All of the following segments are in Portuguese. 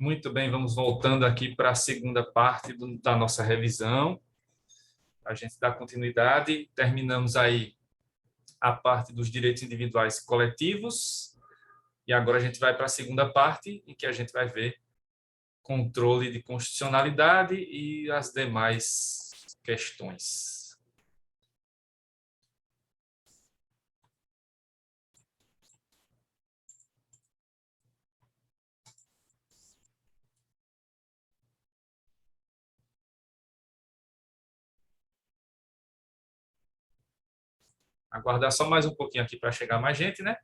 Muito bem, vamos voltando aqui para a segunda parte da nossa revisão. A gente dá continuidade, terminamos aí a parte dos direitos individuais e coletivos, e agora a gente vai para a segunda parte, em que a gente vai ver controle de constitucionalidade e as demais questões. Aguardar só mais um pouquinho aqui para chegar mais gente, né?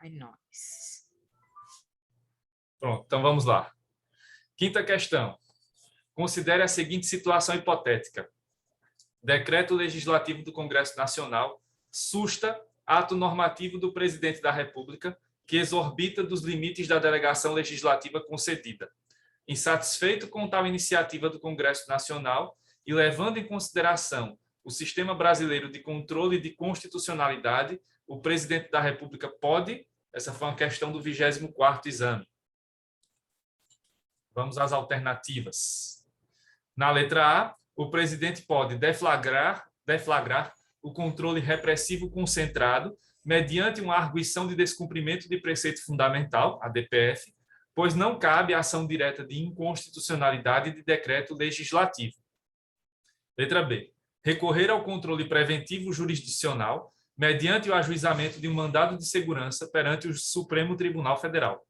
Vai nós. Pronto, então vamos lá. Quinta questão. Considere a seguinte situação hipotética. Decreto Legislativo do Congresso Nacional susta ato normativo do Presidente da República que exorbita dos limites da delegação legislativa concedida. Insatisfeito com tal iniciativa do Congresso Nacional e levando em consideração o sistema brasileiro de controle de constitucionalidade, o Presidente da República pode... Essa foi uma questão do 24º exame. Vamos às alternativas. Na letra A, o presidente pode deflagrar o controle repressivo concentrado mediante uma arguição de descumprimento de preceito fundamental, a DPF, pois não cabe a ação direta de inconstitucionalidade de decreto legislativo. Letra B. Recorrer ao controle preventivo jurisdicional mediante o ajuizamento de um mandado de segurança perante o Supremo Tribunal Federal.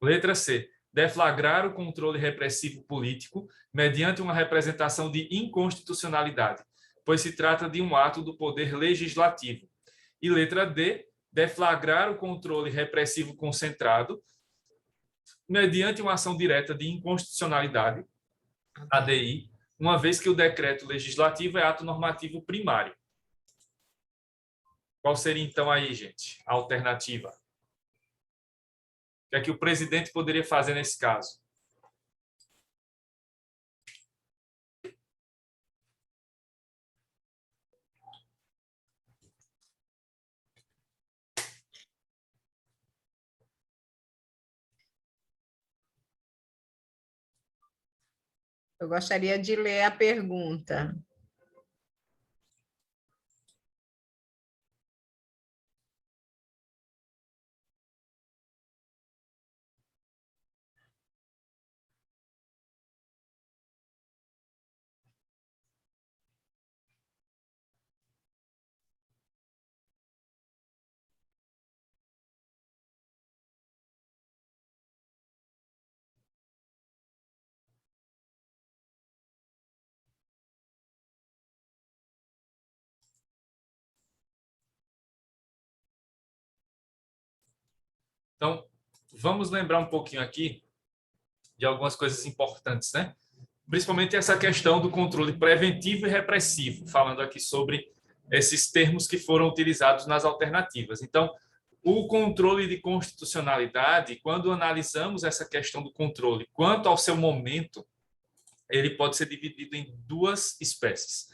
Letra C. Deflagrar o controle repressivo político mediante uma representação de inconstitucionalidade, pois se trata de um ato do poder legislativo. E letra D. Deflagrar o controle repressivo concentrado mediante uma ação direta de inconstitucionalidade, ADI, uma vez que o decreto legislativo é ato normativo primário. Qual seria, então, aí, gente, a alternativa? O que é que o presidente poderia fazer nesse caso? Eu gostaria de ler a pergunta. Então, vamos lembrar um pouquinho aqui de algumas coisas importantes, né? Principalmente essa questão do controle preventivo e repressivo, falando aqui sobre esses termos que foram utilizados nas alternativas. Então, o controle de constitucionalidade, quando analisamos essa questão do controle quanto ao seu momento, ele pode ser dividido em duas espécies.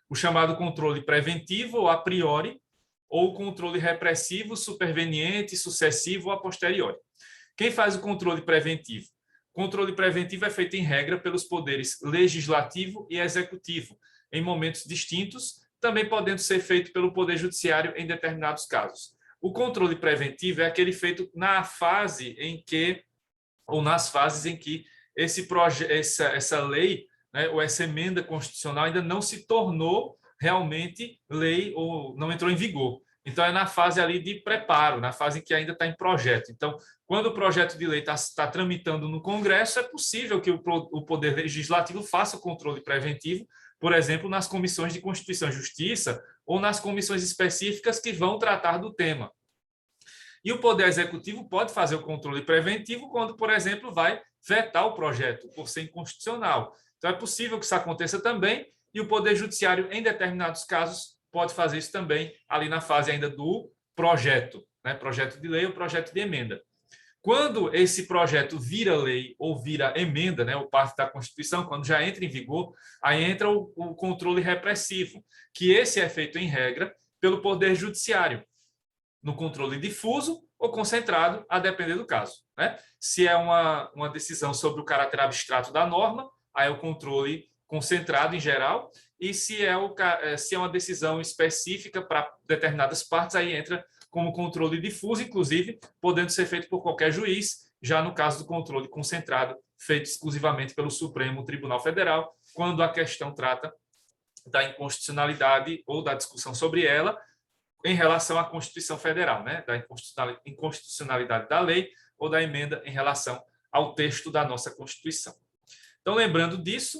O chamado controle preventivo, ou a priori, ou o controle repressivo, superveniente, sucessivo ou a posteriori. Quem faz o controle preventivo? O controle preventivo é feito, em regra, pelos poderes legislativo e executivo, em momentos distintos, também podendo ser feito pelo Poder Judiciário em determinados casos. O controle preventivo é aquele feito na fase em que, ou nas fases em que essa lei, né, ou essa emenda constitucional ainda não se tornou realmente lei ou não entrou em vigor. Então, é na fase ali de preparo, na fase em que ainda está em projeto. Então, quando o projeto de lei está tramitando no Congresso, é possível que o Poder Legislativo faça o controle preventivo, por exemplo, nas comissões de Constituição e Justiça ou nas comissões específicas que vão tratar do tema. E o Poder Executivo pode fazer o controle preventivo quando, por exemplo, vai vetar o projeto por ser inconstitucional. Então, é possível que isso aconteça também, e o Poder Judiciário, em determinados casos, pode fazer isso também ali na fase ainda do projeto, né? Projeto de lei ou projeto de emenda. Quando esse projeto vira lei ou vira emenda, né, ou parte da Constituição, quando já entra em vigor, aí entra o controle repressivo, que esse é feito, em regra, pelo Poder Judiciário, no controle difuso ou concentrado, a depender do caso, né? Se é uma decisão sobre o caráter abstrato da norma, aí é o controle concentrado em geral, e se é uma decisão específica para determinadas partes, aí entra como controle difuso, inclusive podendo ser feito por qualquer juiz, já no caso do controle concentrado, feito exclusivamente pelo Supremo Tribunal Federal, quando a questão trata da inconstitucionalidade ou da discussão sobre ela em relação à Constituição Federal, né? Da inconstitucionalidade da lei ou da emenda em relação ao texto da nossa Constituição. Então, lembrando disso,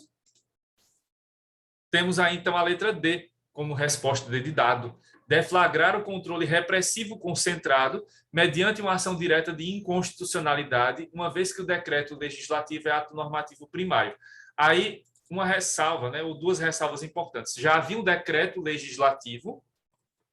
temos aí, então, a letra D como resposta de dado. Deflagrar o controle repressivo concentrado mediante uma ação direta de inconstitucionalidade, uma vez que o decreto legislativo é ato normativo primário. Aí, uma ressalva, né, ou duas ressalvas importantes. Já havia um decreto legislativo,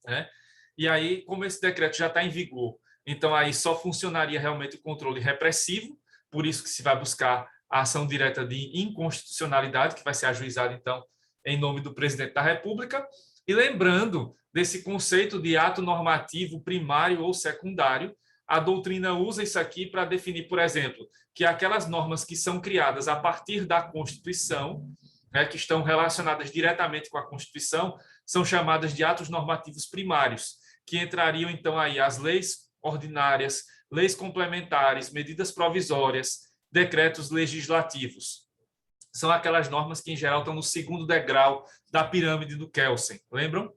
né, e aí, como esse decreto já está em vigor, então aí só funcionaria realmente o controle repressivo, por isso que se vai buscar a ação direta de inconstitucionalidade, que vai ser ajuizada, então, em nome do presidente da República. E lembrando desse conceito de ato normativo primário ou secundário, a doutrina usa isso aqui para definir, por exemplo, que aquelas normas que são criadas a partir da Constituição, né, que estão relacionadas diretamente com a Constituição, são chamadas de atos normativos primários, que entrariam, então, aí as leis ordinárias, leis complementares, medidas provisórias, decretos legislativos. São aquelas normas que, em geral, estão no segundo degrau da pirâmide do Kelsen, lembram?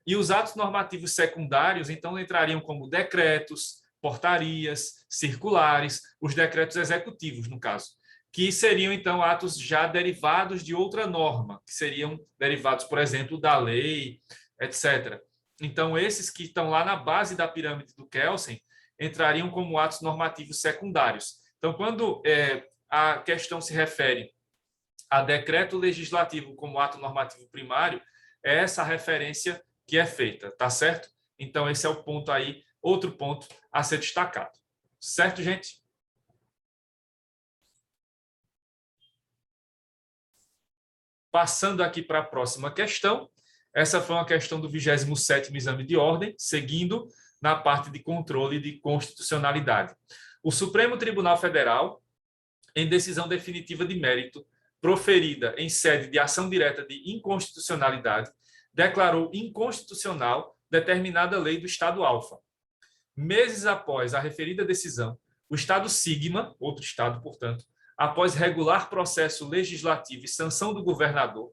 E os atos normativos secundários, então, entrariam como decretos, portarias, circulares, os decretos executivos, no caso, que seriam, então, atos já derivados de outra norma, que seriam derivados, por exemplo, da lei, etc. Então, esses que estão lá na base da pirâmide do Kelsen entrariam como atos normativos secundários. Então, quando a questão se refere a decreto legislativo como ato normativo primário, é essa referência que é feita, tá certo? Então, esse é o ponto aí, outro ponto a ser destacado. Certo, gente? Passando aqui para a próxima questão, essa foi uma questão do 27º exame de ordem, seguindo na parte de controle de constitucionalidade. O Supremo Tribunal Federal, em decisão definitiva de mérito, proferida em sede de ação direta de inconstitucionalidade, declarou inconstitucional determinada lei do Estado Alfa. Meses após a referida decisão, o Estado Sigma, outro Estado, portanto, após regular processo legislativo e sanção do governador,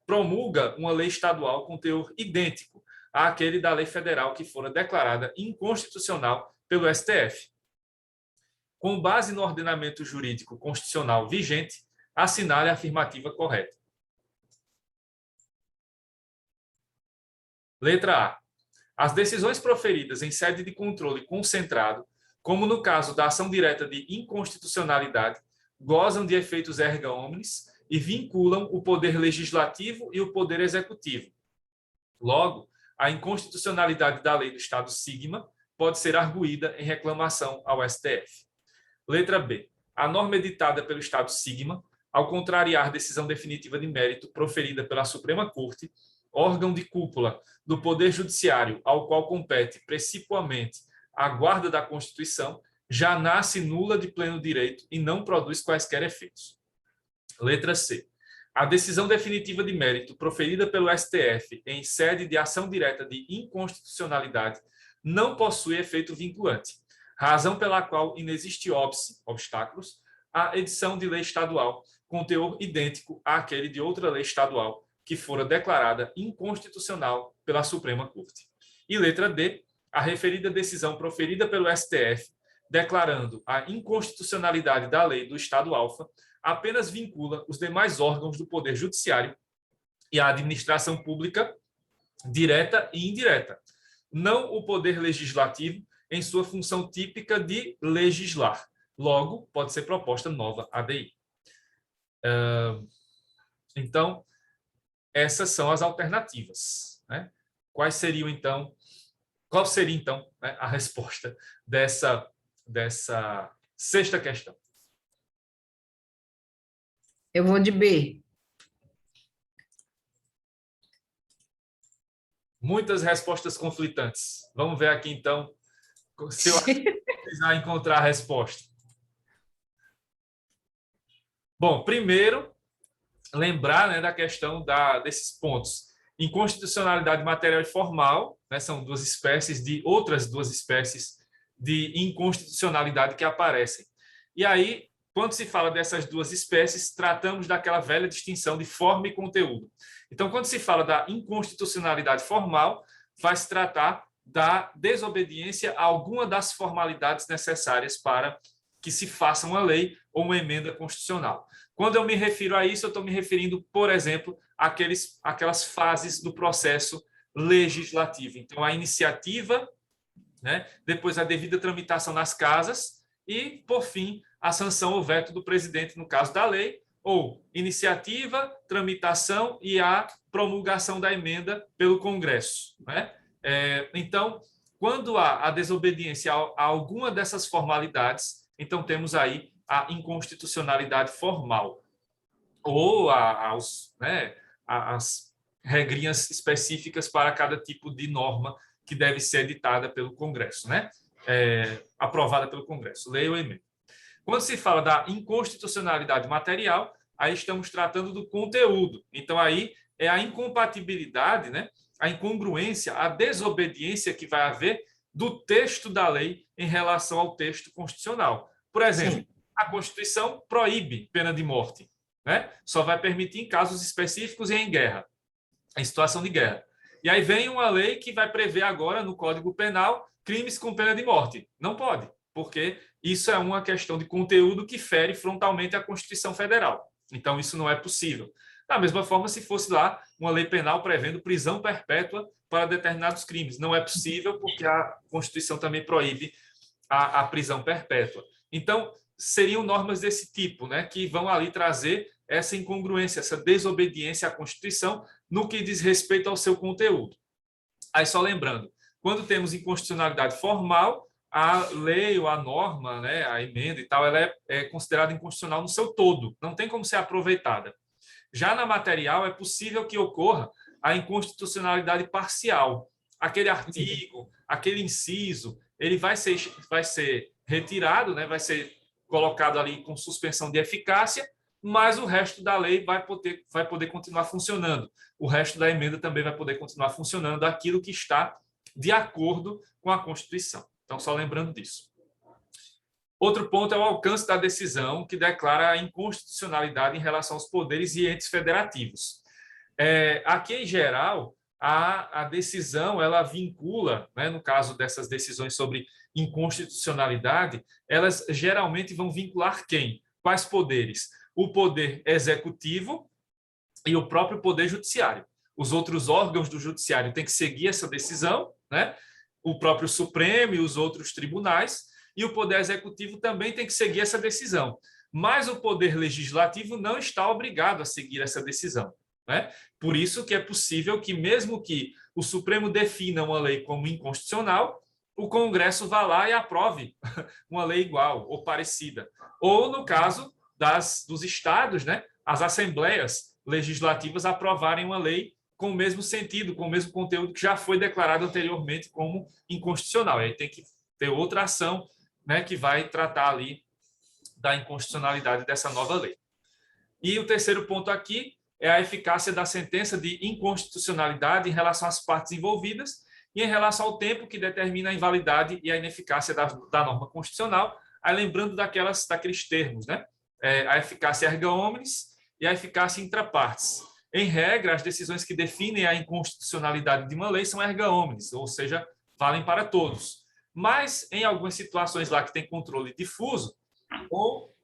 promulga uma lei estadual com teor idêntico àquele da lei federal que fora declarada inconstitucional pelo STF. Com base no ordenamento jurídico constitucional vigente, assinale a afirmativa correta. Letra A. As decisões proferidas em sede de controle concentrado, como no caso da ação direta de inconstitucionalidade, gozam de efeitos erga omnes e vinculam o poder legislativo e o poder executivo. Logo, a inconstitucionalidade da lei do Estado Sigma pode ser arguída em reclamação ao STF. Letra B. A norma editada pelo Estado Sigma, ao contrariar decisão definitiva de mérito proferida pela Suprema Corte, órgão de cúpula do Poder Judiciário ao qual compete precipuamente a guarda da Constituição, já nasce nula de pleno direito e não produz quaisquer efeitos. Letra C. A decisão definitiva de mérito proferida pelo STF em sede de ação direta de inconstitucionalidade não possui efeito vinculante, razão pela qual inexiste óbice, obstáculos, à edição de lei estadual, com teor idêntico àquele de outra lei estadual que fora declarada inconstitucional pela Suprema Corte. E letra D, a referida decisão proferida pelo STF, declarando a inconstitucionalidade da lei do Estado alfa, apenas vincula os demais órgãos do Poder Judiciário e a administração pública direta e indireta, não o Poder Legislativo em sua função típica de legislar. Logo, pode ser proposta nova ADI. Então, essas são as alternativas, né? Qual seria, então, né, a resposta dessa sexta questão? Eu vou de B. Muitas respostas conflitantes. Vamos ver aqui, então, se eu precisar encontrar a resposta. Bom, primeiro, lembrar, né, da questão desses pontos. Inconstitucionalidade material e formal, né, são outras duas espécies de inconstitucionalidade que aparecem. E aí, quando se fala dessas duas espécies, tratamos daquela velha distinção de forma e conteúdo. Então, quando se fala da inconstitucionalidade formal, vai se tratar da desobediência a alguma das formalidades necessárias para que se faça uma lei ou uma emenda constitucional. Quando eu me refiro a isso, eu estou me referindo, por exemplo, àquelas fases do processo legislativo. Então, a iniciativa, né, depois a devida tramitação nas casas e, por fim, a sanção ou veto do presidente, no caso da lei, ou iniciativa, tramitação e a promulgação da emenda pelo Congresso, né? Então, quando há a desobediência a alguma dessas formalidades, então temos aí a inconstitucionalidade formal, ou as regrinhas específicas para cada tipo de norma que deve ser editada pelo Congresso, né? Aprovada pelo Congresso, lei ou emenda. Quando se fala da inconstitucionalidade material, aí estamos tratando do conteúdo. Então, aí é a incompatibilidade, né? A incongruência, a desobediência que vai haver do texto da lei em relação ao texto constitucional. Por exemplo, a Constituição proíbe pena de morte, né? Só vai permitir em casos específicos e em guerra, em situação de guerra. E aí vem uma lei que vai prever agora no Código Penal crimes com pena de morte. Não pode, porque isso é uma questão de conteúdo que fere frontalmente a Constituição Federal. Então, isso não é possível. Da mesma forma, se fosse lá uma lei penal prevendo prisão perpétua para determinados crimes. Não é possível, porque a Constituição também proíbe a prisão perpétua. Então, seriam normas desse tipo, né, que vão ali trazer essa incongruência, essa desobediência à Constituição no que diz respeito ao seu conteúdo. Aí, só lembrando, quando temos inconstitucionalidade formal, a lei ou a norma, né, a emenda e tal, ela é considerada inconstitucional no seu todo, não tem como ser aproveitada. Já na material, é possível que ocorra a inconstitucionalidade parcial. Aquele artigo, aquele inciso, ele vai ser retirado, né, vai ser colocado ali com suspensão de eficácia, mas o resto da lei vai poder continuar funcionando. O resto da emenda também vai poder continuar funcionando, aquilo que está de acordo com a Constituição. Então, só lembrando disso. Outro ponto é o alcance da decisão, que declara a inconstitucionalidade em relação aos poderes e entes federativos. Aqui, em geral, a decisão ela vincula, né, no caso dessas decisões sobre inconstitucionalidade, elas geralmente vão vincular quem? Quais poderes? O poder executivo e o próprio poder judiciário. Os outros órgãos do judiciário têm que seguir essa decisão, né? O próprio Supremo e os outros tribunais, e o Poder Executivo também tem que seguir essa decisão. Mas o Poder Legislativo não está obrigado a seguir essa decisão, né? Por isso que é possível que, mesmo que o Supremo defina uma lei como inconstitucional, o Congresso vá lá e aprove uma lei igual ou parecida. Ou, no caso dos estados, né, as assembleias legislativas aprovarem uma lei com o mesmo sentido, com o mesmo conteúdo que já foi declarado anteriormente como inconstitucional. E aí tem que ter outra ação, né, que vai tratar ali da inconstitucionalidade dessa nova lei. E o terceiro ponto aqui é a eficácia da sentença de inconstitucionalidade em relação às partes envolvidas e em relação ao tempo que determina a invalidade e a ineficácia da norma constitucional. Aí lembrando daqueles termos, né? a eficácia erga omnes e a eficácia intra partes. Em regra, as decisões que definem a inconstitucionalidade de uma lei são erga omnes, ou seja, valem para todos. Mas, em algumas situações lá que tem controle difuso, ou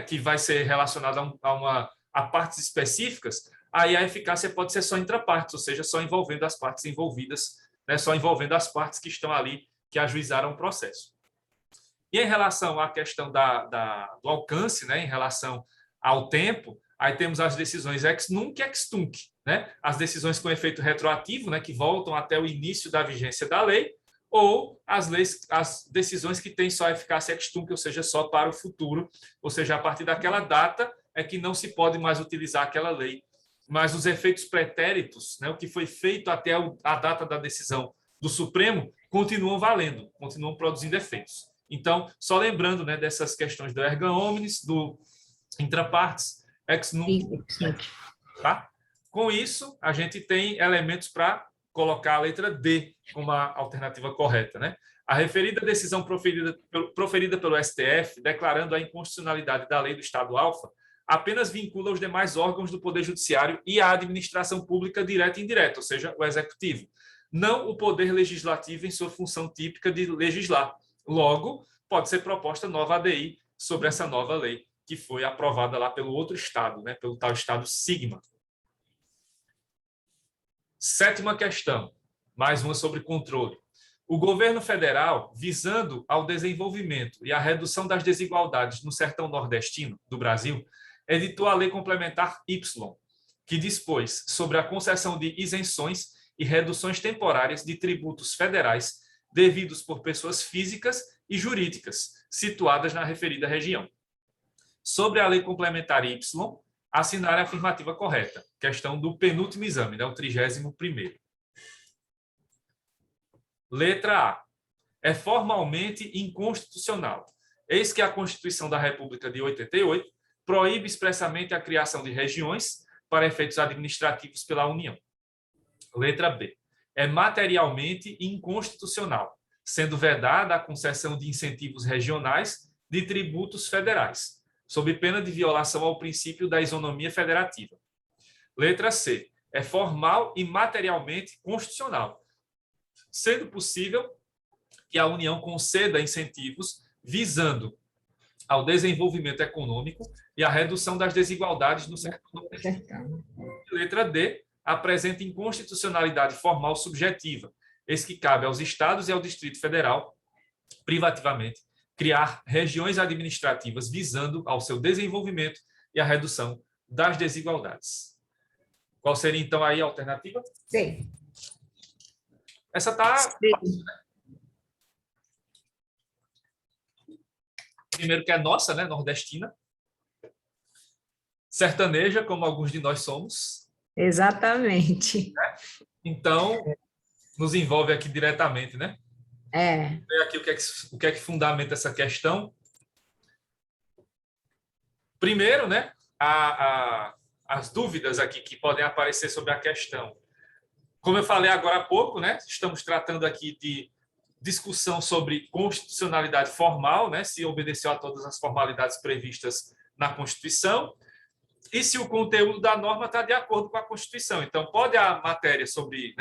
que vai ser relacionado a partes específicas, aí a eficácia pode ser só intrapartes, ou seja, só envolvendo as partes envolvidas, só envolvendo as partes que estão ali, que ajuizaram o processo. E em relação à questão do alcance, em relação ao tempo, aí temos as decisões ex nunc e ex tunc, as decisões com efeito retroativo, que voltam até o início da vigência da lei, ou as decisões que têm só eficácia ex tunc, ou seja, só para o futuro, ou seja, a partir daquela data é que não se pode mais utilizar aquela lei. Mas os efeitos pretéritos, o que foi feito até a data da decisão do Supremo, continuam valendo, continuam produzindo efeitos. Então, só lembrando dessas questões do erga omnes, do intra partes, ex nunc. Tá? Com isso, a gente tem elementos para colocar a letra D como a alternativa correta. A referida decisão proferida pelo STF, declarando a inconstitucionalidade da lei do Estado alfa, apenas vincula os demais órgãos do Poder Judiciário e a administração pública direta e indireta, ou seja, o Executivo, não o Poder Legislativo em sua função típica de legislar. Logo, pode ser proposta nova ADI sobre essa nova lei, que foi aprovada lá pelo outro Estado, pelo tal Estado Sigma. Sétima questão, mais uma sobre controle. O governo federal, visando ao desenvolvimento e à redução das desigualdades no sertão nordestino do Brasil, editou a Lei Complementar Y, que dispôs sobre a concessão de isenções e reduções temporárias de tributos federais devidos por pessoas físicas e jurídicas situadas na referida região. Sobre a Lei Complementar Y, assinar a afirmativa correta. Questão do penúltimo exame, o 31º. Letra A. É formalmente inconstitucional. Eis que a Constituição da República de 88 proíbe expressamente a criação de regiões para efeitos administrativos pela União. Letra B. É materialmente inconstitucional, sendo vedada a concessão de incentivos regionais de tributos federais, sob pena de violação ao princípio da isonomia federativa. Letra C. É formal e materialmente constitucional, sendo possível que a União conceda incentivos visando ao desenvolvimento econômico e à redução das desigualdades no setor nordestino. Letra D. Apresenta inconstitucionalidade formal subjetiva, eis que cabe aos estados e ao Distrito Federal, privativamente, criar regiões administrativas visando ao seu desenvolvimento e à redução das desigualdades. Qual seria, então, aí a alternativa? Sim. Essa está... Primeiro que é nossa, nordestina. Sertaneja, como alguns de nós somos. Exatamente. Então, nos envolve aqui diretamente, É. Ver aqui o que é que fundamenta essa questão. Primeiro, as dúvidas aqui que podem aparecer sobre a questão. Como eu falei agora há pouco, estamos tratando aqui de discussão sobre constitucionalidade formal, se obedeceu a todas as formalidades previstas na Constituição, e se o conteúdo da norma está de acordo com a Constituição. Então, pode a matéria sobre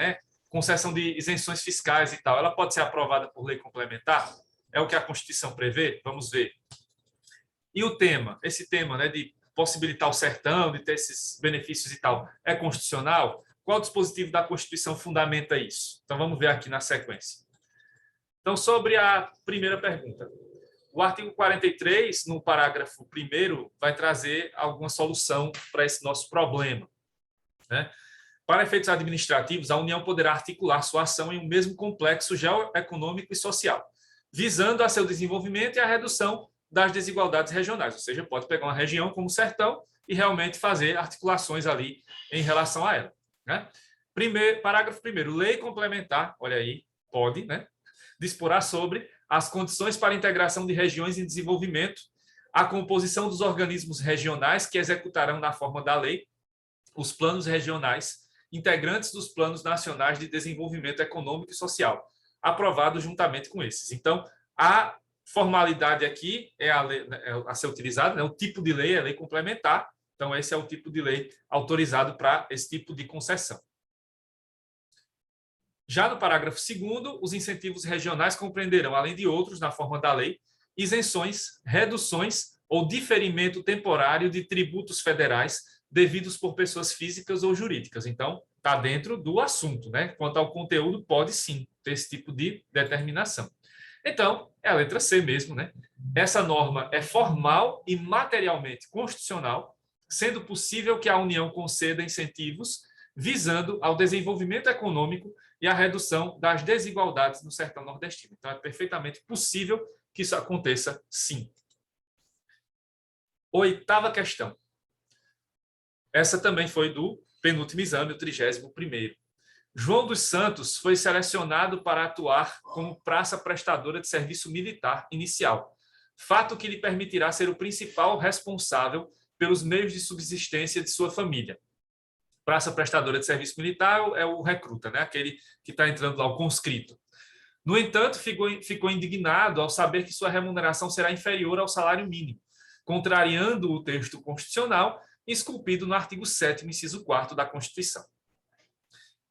concessão de isenções fiscais e tal, ela pode ser aprovada por lei complementar? É o que a Constituição prevê? Vamos ver. E o tema, esse tema de possibilitar o sertão, de ter esses benefícios e tal, é constitucional? Qual dispositivo da Constituição fundamenta isso? Então, vamos ver aqui na sequência. Então, sobre a primeira pergunta. O artigo 43, no parágrafo 1º, vai trazer alguma solução para esse nosso problema. Para efeitos administrativos, a União poderá articular sua ação em um mesmo complexo geoeconômico e social, visando a seu desenvolvimento e a redução das desigualdades regionais. Ou seja, pode pegar uma região como o sertão e realmente fazer articulações ali em relação a ela. Parágrafo 1º. Lei complementar, olha aí, pode, disporá sobre as condições para a integração de regiões em desenvolvimento, a composição dos organismos regionais que executarão na forma da lei os planos regionais, integrantes dos planos nacionais de desenvolvimento econômico e social, aprovados juntamente com esses. Então, a formalidade aqui é a lei a ser utilizada, né? O tipo de lei é lei complementar. Então, esse é o tipo de lei autorizado para esse tipo de concessão. Já no parágrafo 2º, os incentivos regionais compreenderão, além de outros, na forma da lei, isenções, reduções ou diferimento temporário de tributos federais devidos por pessoas físicas ou jurídicas. Então, está dentro do assunto, né? Quanto ao conteúdo, pode sim ter esse tipo de determinação. Então, é a letra C mesmo, né? Essa norma é formal e materialmente constitucional, sendo possível que a União conceda incentivos visando ao desenvolvimento econômico e à redução das desigualdades no sertão nordestino. Então, é perfeitamente possível que isso aconteça, sim. 8ª questão. Essa também foi do penúltimo exame, o 31º. João dos Santos foi selecionado para atuar como praça prestadora de serviço militar inicial, fato que lhe permitirá ser o principal responsável pelos meios de subsistência de sua família. Praça prestadora de serviço militar é o recruta, né? Aquele que está entrando lá, o conscrito. No entanto, ficou indignado ao saber que sua remuneração será inferior ao salário mínimo, contrariando o texto constitucional esculpido no artigo 7º, inciso 4º da Constituição.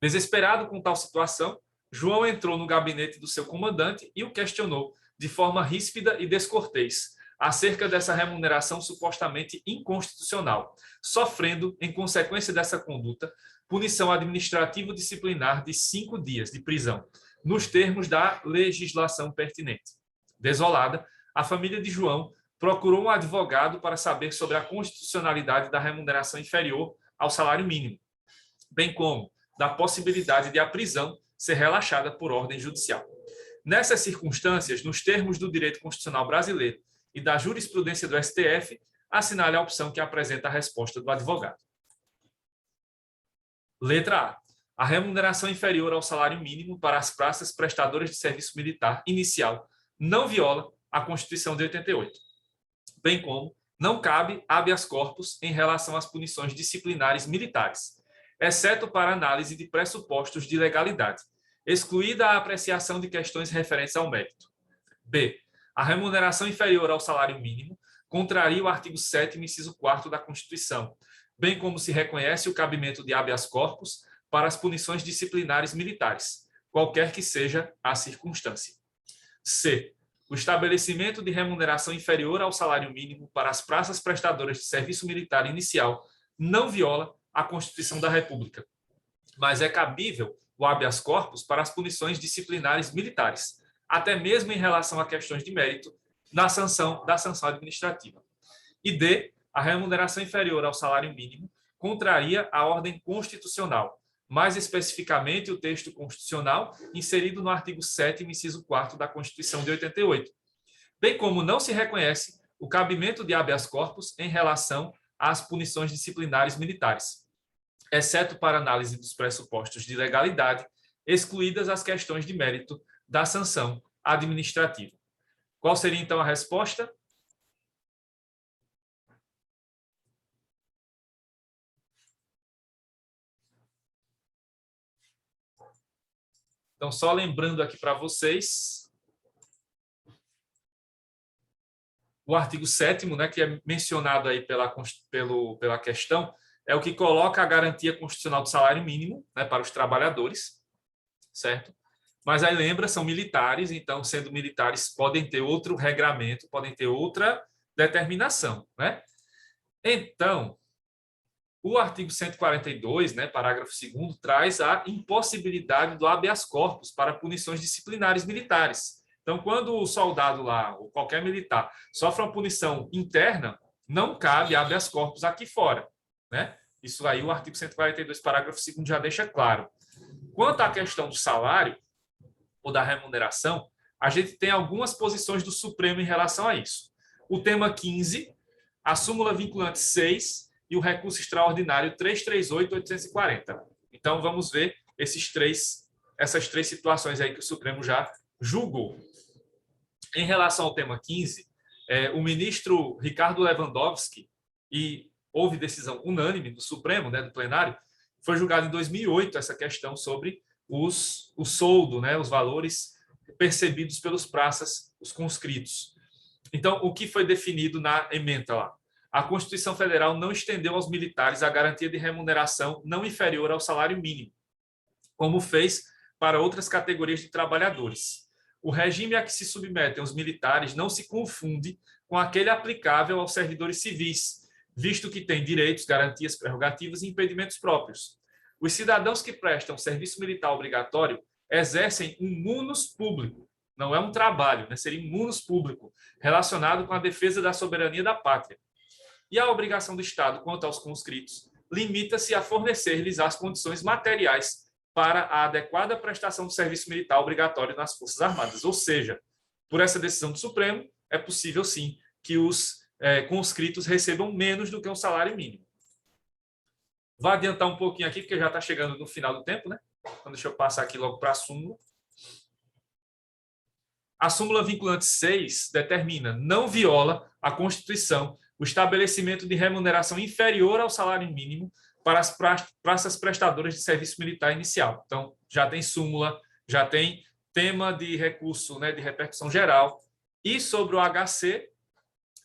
Desesperado com tal situação, João entrou no gabinete do seu comandante e o questionou de forma ríspida e descortês acerca dessa remuneração supostamente inconstitucional, sofrendo, em consequência dessa conduta, punição administrativo-disciplinar de 5 dias de prisão, nos termos da legislação pertinente. Desolada, a família de João procurou um advogado para saber sobre a constitucionalidade da remuneração inferior ao salário mínimo, bem como da possibilidade de a prisão ser relaxada por ordem judicial. Nessas circunstâncias, nos termos do direito constitucional brasileiro e da jurisprudência do STF, assinale a opção que apresenta a resposta do advogado. Letra A. A remuneração inferior ao salário mínimo para as praças prestadoras de serviço militar inicial não viola a Constituição de 88, bem como não cabe habeas corpus em relação às punições disciplinares militares, exceto para análise de pressupostos de legalidade, excluída a apreciação de questões referentes ao mérito. B. A remuneração inferior ao salário mínimo contraria o artigo 7º, inciso 4º da Constituição, bem como se reconhece o cabimento de habeas corpus para as punições disciplinares militares, qualquer que seja a circunstância. C. O estabelecimento de remuneração inferior ao salário mínimo para as praças prestadoras de serviço militar inicial não viola a Constituição da República, mas é cabível o habeas corpus para as punições disciplinares militares, até mesmo em relação a questões de mérito da sanção administrativa. E D. A remuneração inferior ao salário mínimo contraria a ordem constitucional, mais especificamente o texto constitucional inserido no artigo 7º, inciso 4º da Constituição de 88, bem como não se reconhece o cabimento de habeas corpus em relação às punições disciplinares militares, exceto para análise dos pressupostos de legalidade, excluídas as questões de mérito da sanção administrativa. Qual seria, então, a resposta? Então, só lembrando aqui para vocês, o artigo 7º, né, que é mencionado aí pela questão, é o que coloca a garantia constitucional do salário mínimo, né, para os trabalhadores, certo? Mas aí lembra, são militares, então, sendo militares, podem ter outro regramento, podem ter outra determinação, né? Então, o artigo 142, né, parágrafo 2º, traz a impossibilidade do habeas corpus para punições disciplinares militares. Então, quando o soldado lá, ou qualquer militar, sofre uma punição interna, não cabe habeas corpus aqui fora, né? Isso aí o artigo 142, parágrafo 2º, já deixa claro. Quanto à questão do salário ou da remuneração, a gente tem algumas posições do Supremo em relação a isso. O tema 15, a súmula vinculante 6 e o recurso extraordinário 338.840. Então, vamos ver essas três situações aí que o Supremo já julgou. Em relação ao tema 15, o ministro Ricardo Lewandowski, e houve decisão unânime do Supremo, né, do plenário, foi julgado em 2008 essa questão sobre o soldo, né, os valores percebidos pelos praças, os conscritos. Então, o que foi definido na ementa lá? A Constituição Federal não estendeu aos militares a garantia de remuneração não inferior ao salário mínimo, como fez para outras categorias de trabalhadores. O regime a que se submetem os militares não se confunde com aquele aplicável aos servidores civis, visto que têm direitos, garantias, prerrogativas e impedimentos próprios. Os cidadãos que prestam serviço militar obrigatório exercem um munus público, não é um trabalho, né? Seria um munus público, relacionado com a defesa da soberania da pátria. E a obrigação do Estado quanto aos conscritos limita-se a fornecer-lhes as condições materiais para a adequada prestação do serviço militar obrigatório nas Forças Armadas. Ou seja, por essa decisão do Supremo, é possível, sim, que os conscritos recebam menos do que um salário mínimo. Vou adiantar um pouquinho aqui, porque já está chegando no final do tempo, né? Então, deixa eu passar aqui logo para a súmula. A súmula vinculante 6 determina: não viola a Constituição o estabelecimento de remuneração inferior ao salário mínimo para as praças prestadoras de serviço militar inicial. Então, já tem súmula, já tem tema de recurso, né, de repercussão geral. E sobre o HC,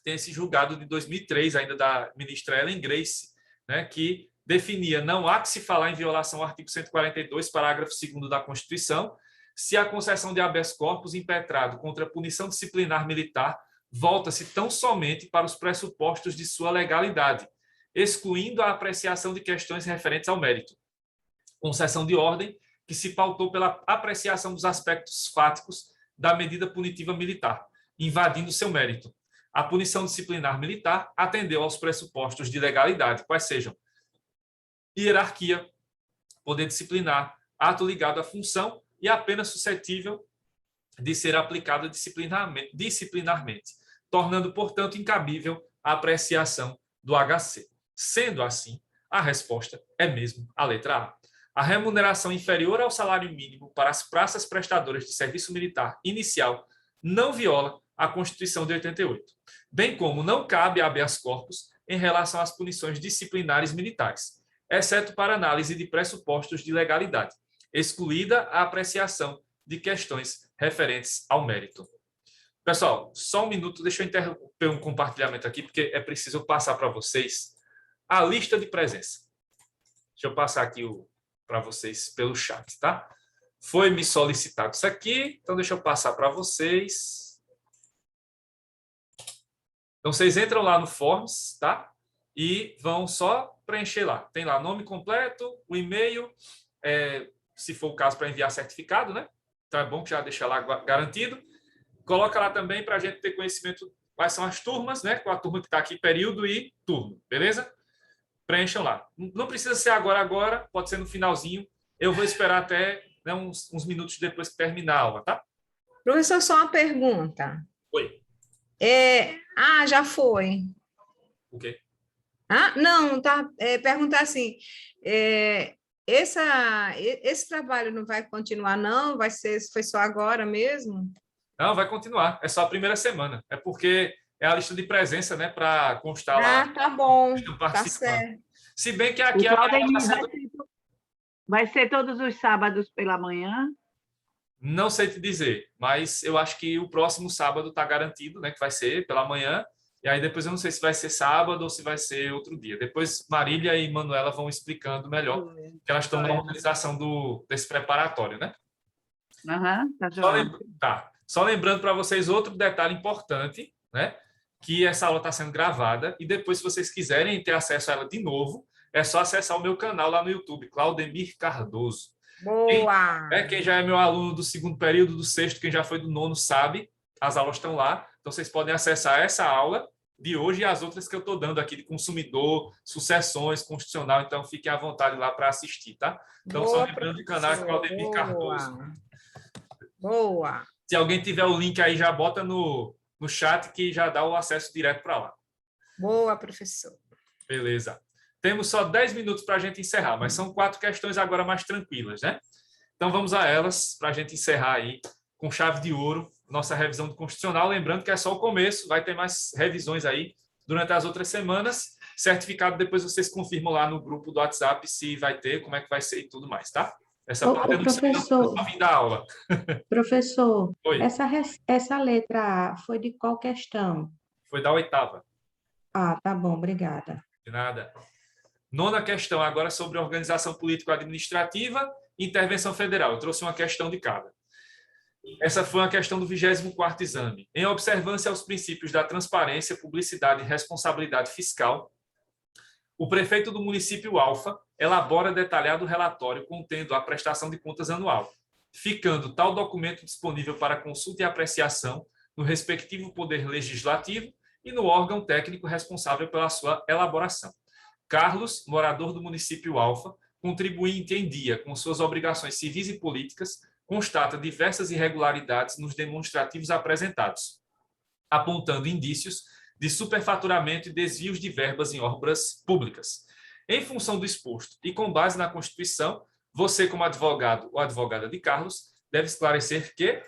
tem esse julgado de 2003, ainda da ministra Ellen Grace, né, que definia: não há que se falar em violação ao artigo 142, parágrafo 2º da Constituição, se a concessão de habeas corpus impetrado contra a punição disciplinar militar volta-se tão somente para os pressupostos de sua legalidade, excluindo a apreciação de questões referentes ao mérito. Concessão de ordem que se pautou pela apreciação dos aspectos fáticos da medida punitiva militar, invadindo seu mérito. A punição disciplinar militar atendeu aos pressupostos de legalidade, quais sejam hierarquia, poder disciplinar, ato ligado à função e a pena suscetível de ser aplicada disciplinarmente, tornando, portanto, incabível a apreciação do HC. Sendo assim, a resposta é mesmo a letra A. A remuneração inferior ao salário mínimo para as praças prestadoras de serviço militar inicial não viola a Constituição de 88, bem como não cabe habeas corpus em relação às punições disciplinares militares, exceto para análise de pressupostos de legalidade, excluída a apreciação de questões referentes ao mérito. Pessoal, só um minuto, deixa eu interromper um compartilhamento aqui, porque é preciso passar para vocês a lista de presença. Deixa eu passar aqui para vocês pelo chat, tá? Foi me solicitado isso aqui, então deixa eu passar para vocês. Então, vocês entram lá no Forms, tá? E vão só preencher lá. Tem lá nome completo, o e-mail, se for o caso, para enviar certificado, né? Então, é bom que já deixa lá garantido. Coloca lá também para a gente ter conhecimento quais são as turmas, né? Qual a turma que está aqui, período e turno, beleza? Preencham lá. Não precisa ser agora, pode ser no finalzinho. Eu vou esperar até, né, uns minutos depois que terminar a aula, tá? Professor, só uma pergunta. Oi. Já foi. O quê? Não, tá. Perguntar assim, esse trabalho não vai continuar, não? Foi só agora mesmo? Não, vai continuar. É só a primeira semana. É porque é a lista de presença, né, para constar lá. Tá bom. Tá Participando. certo. Se bem que aqui vai ser todos os sábados pela manhã? Não sei te dizer, mas eu acho que o próximo sábado está garantido, né, que vai ser pela manhã. E aí depois eu não sei se vai ser sábado ou se vai ser outro dia. Depois Marília e Manuela vão explicando melhor, que elas estão na organização desse preparatório, né? Só lembrando para vocês outro detalhe importante, né? Que essa aula está sendo gravada e depois, se vocês quiserem ter acesso a ela de novo, é só acessar o meu canal lá no YouTube, Claudemir Cardoso. Boa! Quem já é meu aluno do 2º período, do 6º, quem já foi do 9º sabe, as aulas estão lá. Então, vocês podem acessar essa aula de hoje e as outras que eu estou dando aqui de consumidor, sucessões, constitucional. Então, fiquem à vontade lá para assistir, tá? Então, boa, só lembrando do canal Claudemir Cardoso. Boa! Se alguém tiver o link aí, já bota no chat que já dá o acesso direto para lá. Boa, professor. Beleza. Temos só 10 minutos para a gente encerrar, mas são 4 questões agora mais tranquilas, né? Então, vamos a elas para a gente encerrar aí com chave de ouro nossa revisão do Constitucional. Lembrando que é só o começo, vai ter mais revisões aí durante as outras semanas. Certificado, depois vocês confirmam lá no grupo do WhatsApp se vai ter, como é que vai ser e tudo mais, tá? Essa parte eu não sei, não, eu Professor, só vim da aula. professor, Oi, essa letra A foi de qual questão? foi da oitava. Ah, tá bom, obrigada. De nada. Nona questão, agora sobre organização político-administrativa e intervenção federal. Eu trouxe uma questão de cada. Essa foi uma questão do 24º exame. Em observância aos princípios da transparência, publicidade e responsabilidade fiscal, o prefeito do município Alfa elabora detalhado relatório contendo a prestação de contas anual, ficando tal documento disponível para consulta e apreciação no respectivo poder legislativo e no órgão técnico responsável pela sua elaboração. Carlos, morador do município Alfa, contribuinte em dia com suas obrigações civis e políticas, constata diversas irregularidades nos demonstrativos apresentados, apontando indícios de superfaturamento e desvios de verbas em obras públicas. Em função do exposto e com base na Constituição, você, como advogado ou advogada de Carlos, deve esclarecer que,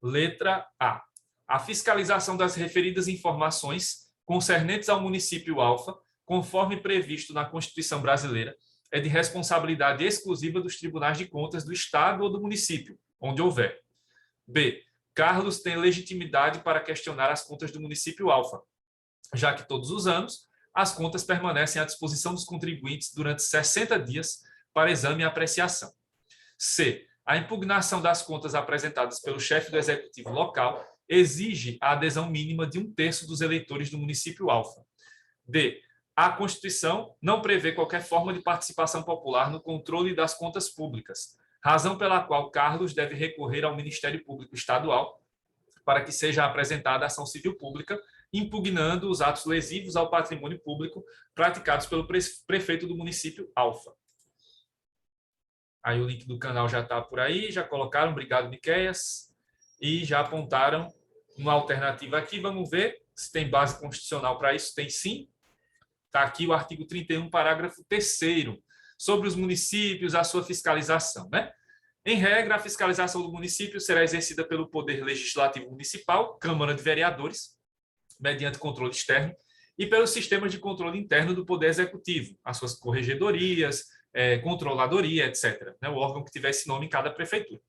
letra A, a fiscalização das referidas informações concernentes ao município Alfa, conforme previsto na Constituição brasileira, é de responsabilidade exclusiva dos tribunais de contas do Estado ou do município, onde houver. B. Carlos tem legitimidade para questionar as contas do município Alfa, já que todos os anos as contas permanecem à disposição dos contribuintes durante 60 dias para exame e apreciação. C. A impugnação das contas apresentadas pelo chefe do executivo local exige a adesão mínima de 1/3 dos eleitores do município Alfa. D. A Constituição não prevê qualquer forma de participação popular no controle das contas públicas, razão pela qual Carlos deve recorrer ao Ministério Público Estadual para que seja apresentada ação civil pública, impugnando os atos lesivos ao patrimônio público praticados pelo prefeito do município Alfa. Aí o link do canal já está por aí, já colocaram, obrigado, Miqueias, e já apontaram uma alternativa aqui. Vamos ver se tem base constitucional para isso. Tem sim. Está aqui o artigo 31, parágrafo 3º, sobre os municípios, a sua fiscalização, né? Em regra, a fiscalização do município será exercida pelo Poder Legislativo Municipal, Câmara de Vereadores, mediante controle externo, e pelos sistemas de controle interno do Poder Executivo, as suas corregedorias, controladoria, etc., né? O órgão que tiver esse nome em cada prefeitura.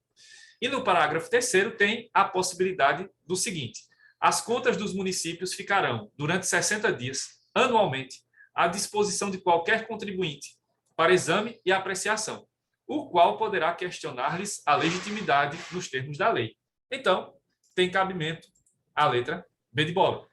E no parágrafo 3º tem a possibilidade do seguinte: as contas dos municípios ficarão, durante 60 dias, anualmente, à disposição de qualquer contribuinte para exame e apreciação, o qual poderá questionar-lhes a legitimidade nos termos da lei. Então, tem cabimento a letra B de bola.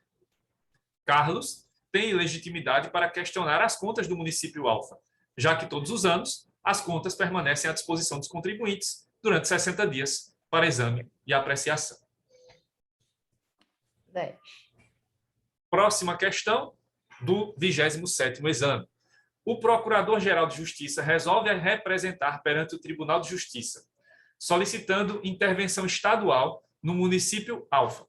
Carlos tem legitimidade para questionar as contas do município Alfa, já que todos os anos as contas permanecem à disposição dos contribuintes durante 60 dias para exame e apreciação. 10. Próxima questão do 27º exame. O Procurador-Geral de Justiça resolve representar perante o Tribunal de Justiça, solicitando intervenção estadual no município Alfa,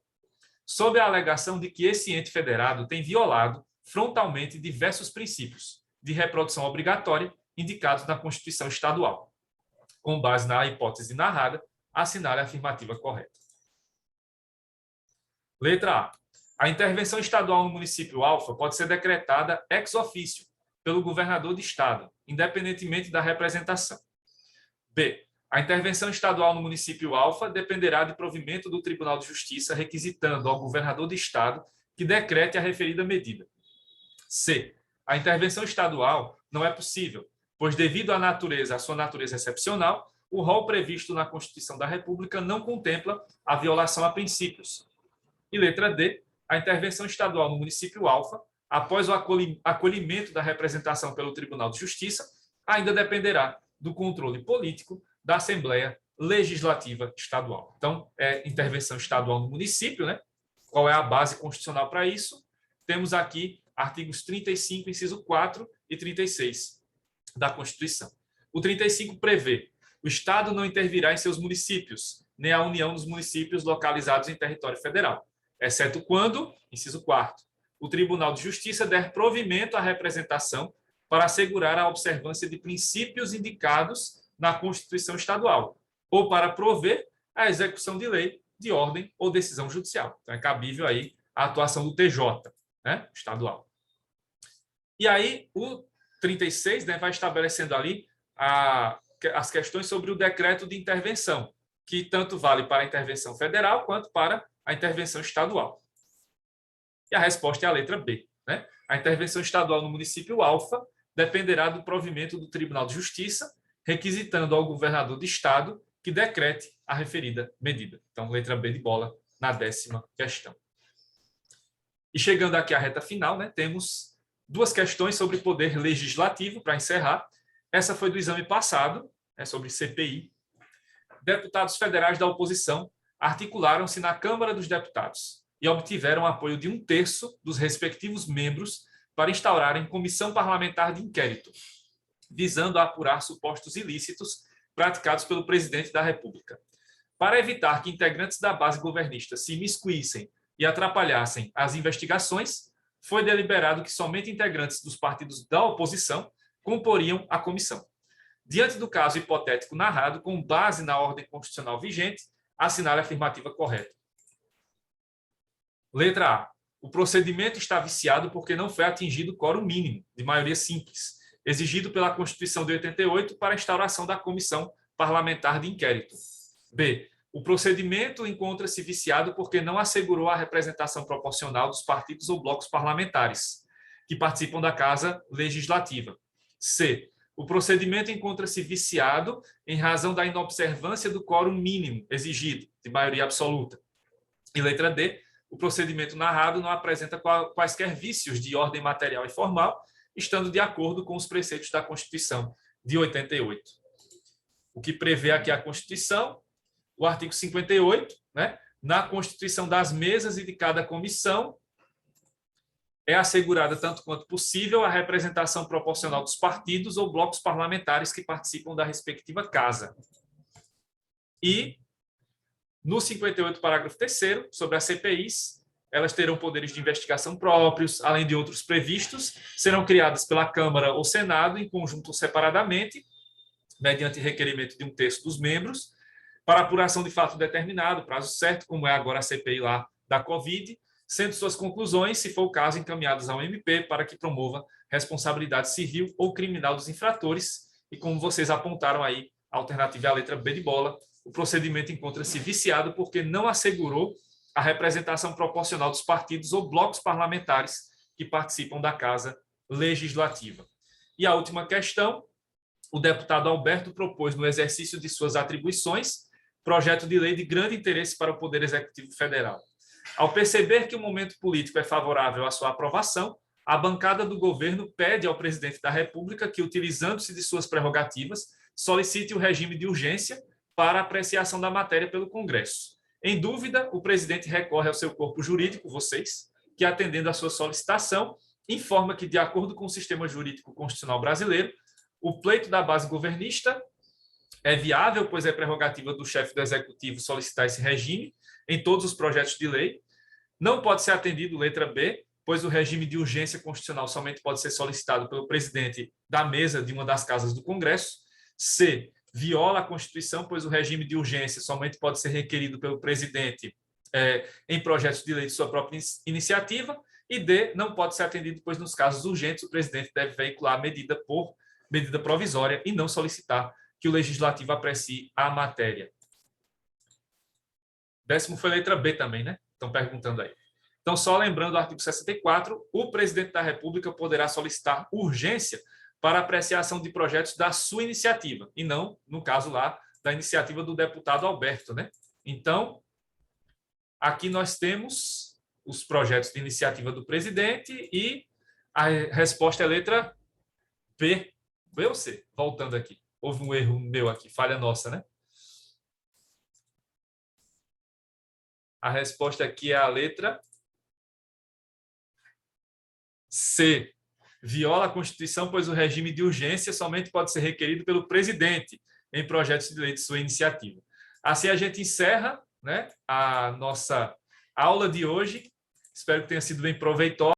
sob a alegação de que esse ente federado tem violado frontalmente diversos princípios de reprodução obrigatória indicados na Constituição Estadual. Com base na hipótese narrada, assinale a afirmativa correta. Letra A. A intervenção estadual no município Alfa pode ser decretada ex officio pelo governador de estado, independentemente da representação. B. A intervenção estadual no município Alfa dependerá de provimento do Tribunal de Justiça, requisitando ao governador de estado que decrete a referida medida. C. A intervenção estadual não é possível, pois, devido à sua natureza excepcional, o rol previsto na Constituição da República não contempla a violação a princípios. E letra D. A intervenção estadual no município Alfa, após o acolhimento da representação pelo Tribunal de Justiça, ainda dependerá do controle político da Assembleia Legislativa Estadual. Então, é intervenção estadual no município, né? Qual é a base constitucional para isso? Temos aqui artigos 35, inciso 4 e 36 da Constituição. O 35 prevê: o Estado não intervirá em seus municípios, nem a União dos municípios localizados em território federal, exceto quando, inciso 4º, o Tribunal de Justiça der provimento à representação para assegurar a observância de princípios indicados na Constituição Estadual, ou para prover a execução de lei, de ordem ou decisão judicial. Então, é cabível aí a atuação do TJ, né, estadual. E aí, o 36, né, vai estabelecendo ali as questões sobre o decreto de intervenção, que tanto vale para a intervenção federal quanto para a intervenção estadual. E a resposta é a letra B, né? A intervenção estadual no município alfa dependerá do provimento do Tribunal de Justiça, requisitando ao governador de estado que decrete a referida medida. Então, letra B de bola na 10ª questão. E chegando aqui à reta final, né, temos 2 questões sobre poder legislativo para encerrar. Essa foi do exame passado, sobre CPI. Deputados federais da oposição articularam-se na Câmara dos Deputados e obtiveram apoio de 1/3 dos respectivos membros para instaurarem comissão parlamentar de inquérito, visando apurar supostos ilícitos praticados pelo presidente da República. Para evitar que integrantes da base governista se imiscuíssem e atrapalhassem as investigações, foi deliberado que somente integrantes dos partidos da oposição comporiam a comissão. Diante do caso hipotético narrado, com base na ordem constitucional vigente, assinale a afirmativa correta. Letra A. O procedimento está viciado porque não foi atingido o quórum mínimo, de maioria simples, exigido pela Constituição de 88 para a instauração da comissão parlamentar de inquérito. B. O procedimento encontra-se viciado porque não assegurou a representação proporcional dos partidos ou blocos parlamentares que participam da Casa Legislativa. C. O procedimento encontra-se viciado em razão da inobservância do quórum mínimo exigido, de maioria absoluta. E letra D. O procedimento narrado não apresenta quaisquer vícios de ordem material e formal, estando de acordo com os preceitos da Constituição de 88. O que prevê aqui a Constituição? O artigo 58, né? Na constituição das mesas e de cada comissão, é assegurada, tanto quanto possível, a representação proporcional dos partidos ou blocos parlamentares que participam da respectiva casa. E, no 58, parágrafo 3º, sobre as CPIs, elas terão poderes de investigação próprios, além de outros previstos, serão criadas pela Câmara ou Senado, em conjunto ou separadamente, mediante requerimento de 1/3 dos membros, para apuração de fato determinado, prazo certo, como é agora a CPI lá da Covid, sendo suas conclusões, se for o caso, encaminhadas ao MP para que promova responsabilidade civil ou criminal dos infratores. E como vocês apontaram aí, a alternativa é a letra B de bola. O procedimento encontra-se viciado porque não assegurou a representação proporcional dos partidos ou blocos parlamentares que participam da Casa Legislativa. E a última questão, o deputado Alberto propôs, no exercício de suas atribuições, projeto de lei de grande interesse para o Poder Executivo Federal. Ao perceber que o momento político é favorável à sua aprovação, a bancada do governo pede ao presidente da República que, utilizando-se de suas prerrogativas, solicite o regime de urgência para apreciação da matéria pelo Congresso. Em dúvida, o presidente recorre ao seu corpo jurídico, vocês, que, atendendo à sua solicitação, informa que, de acordo com o sistema jurídico constitucional brasileiro, o pleito da base governista é viável, pois é prerrogativa do chefe do Executivo solicitar esse regime em todos os projetos de lei. Não pode ser atendido, letra B, pois o regime de urgência constitucional somente pode ser solicitado pelo presidente da mesa de uma das casas do Congresso. C. Viola a Constituição, pois o regime de urgência somente pode ser requerido pelo presidente em projetos de lei de sua própria iniciativa. E D. Não pode ser atendido, pois nos casos urgentes o presidente deve veicular a medida por medida provisória e não solicitar que o legislativo aprecie a matéria. 10º foi letra B também, né? Estão perguntando aí. Então, só lembrando o artigo 64, o presidente da República poderá solicitar urgência para apreciação de projetos da sua iniciativa, e não, no caso lá, da iniciativa do deputado Alberto, né? Então, aqui nós temos os projetos de iniciativa do presidente e a resposta é letra B. B ou C? Voltando aqui. Houve um erro meu aqui, falha nossa, né? A resposta aqui é a letra C. Viola a Constituição, pois o regime de urgência somente pode ser requerido pelo presidente em projetos de lei de sua iniciativa. Assim a gente encerra, né, a nossa aula de hoje. Espero que tenha sido bem proveitosa.